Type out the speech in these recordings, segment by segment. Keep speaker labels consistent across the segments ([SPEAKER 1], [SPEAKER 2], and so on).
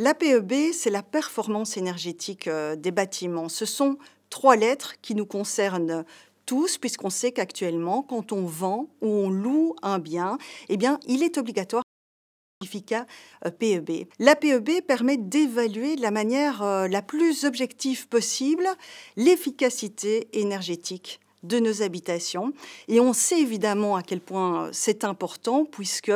[SPEAKER 1] La PEB, c'est la performance énergétique des bâtiments. Ce sont 3 lettres qui nous concernent tous, puisqu'on sait qu'actuellement, quand on vend ou on loue un bien, eh bien, il est obligatoire un certificat PEB. La PEB permet d'évaluer de la manière la plus objective possible l'efficacité énergétique de nos habitations. Et on sait évidemment à quel point c'est important, puisque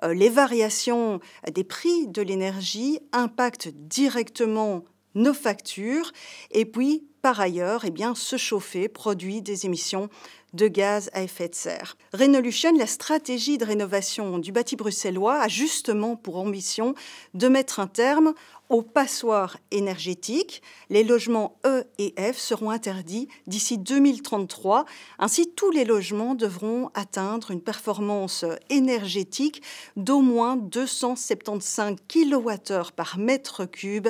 [SPEAKER 1] les variations des prix de l'énergie impactent directement nos factures. Et puis, par ailleurs, eh bien, se chauffer produit des émissions de gaz à effet de serre. Renolution, la stratégie de rénovation du bâti bruxellois, a justement pour ambition de mettre un terme aux passoires énergétiques. Les logements E et F seront interdits d'ici 2033. Ainsi, tous les logements devront atteindre une performance énergétique d'au moins 275 kWh par mètre cube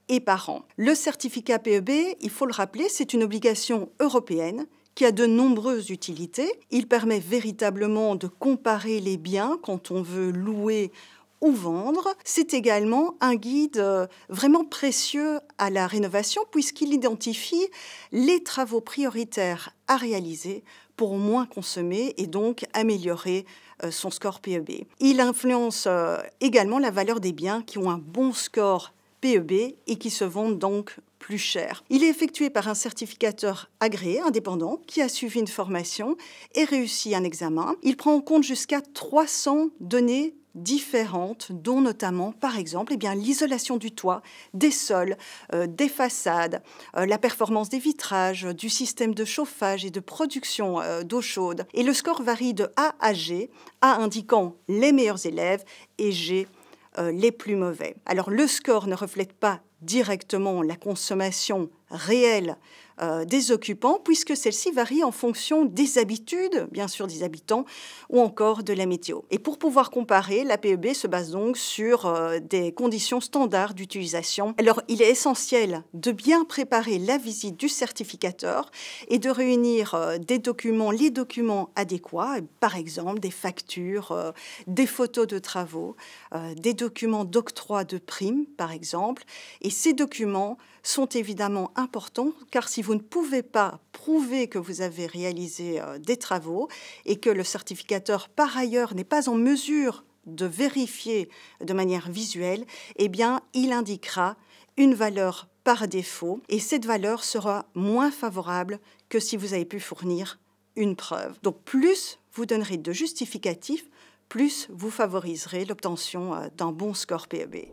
[SPEAKER 1] et par an. Le certificat PEB, il faut le rappeler, c'est une obligation européenne qui a de nombreuses utilités. Il permet véritablement de comparer les biens quand on veut louer ou vendre. C'est également un guide vraiment précieux à la rénovation, puisqu'il identifie les travaux prioritaires à réaliser pour moins consommer et donc améliorer son score PEB. Il influence également la valeur des biens qui ont un bon score PEB et qui se vendent donc plus cher. Il est effectué par un certificateur agréé, indépendant, qui a suivi une formation et réussi un examen. Il prend en compte jusqu'à 300 données différentes, dont notamment, par exemple, l'isolation du toit, des sols, des façades, la performance des vitrages, du système de chauffage et de production d'eau chaude. Et le score varie de A à G, A indiquant les meilleurs élèves et G les plus mauvais. Alors le score ne reflète pas directement la consommation réelle des occupants, puisque celle-ci varie en fonction des habitudes, bien sûr des habitants, ou encore de la météo. Et pour pouvoir comparer, la PEB se base donc sur des conditions standards d'utilisation. Alors il est essentiel de bien préparer la visite du certificateur et de réunir les documents adéquats, par exemple des factures, des photos de travaux, des documents d'octroi de primes, par exemple. Et ces documents sont évidemment importants, car si vous ne pouvez pas prouver que vous avez réalisé des travaux et que le certificateur, par ailleurs, n'est pas en mesure de vérifier de manière visuelle, eh bien, il indiquera une valeur par défaut et cette valeur sera moins favorable que si vous avez pu fournir une preuve. Donc, plus vous donnerez de justificatifs, plus vous favoriserez l'obtention d'un bon score PEB.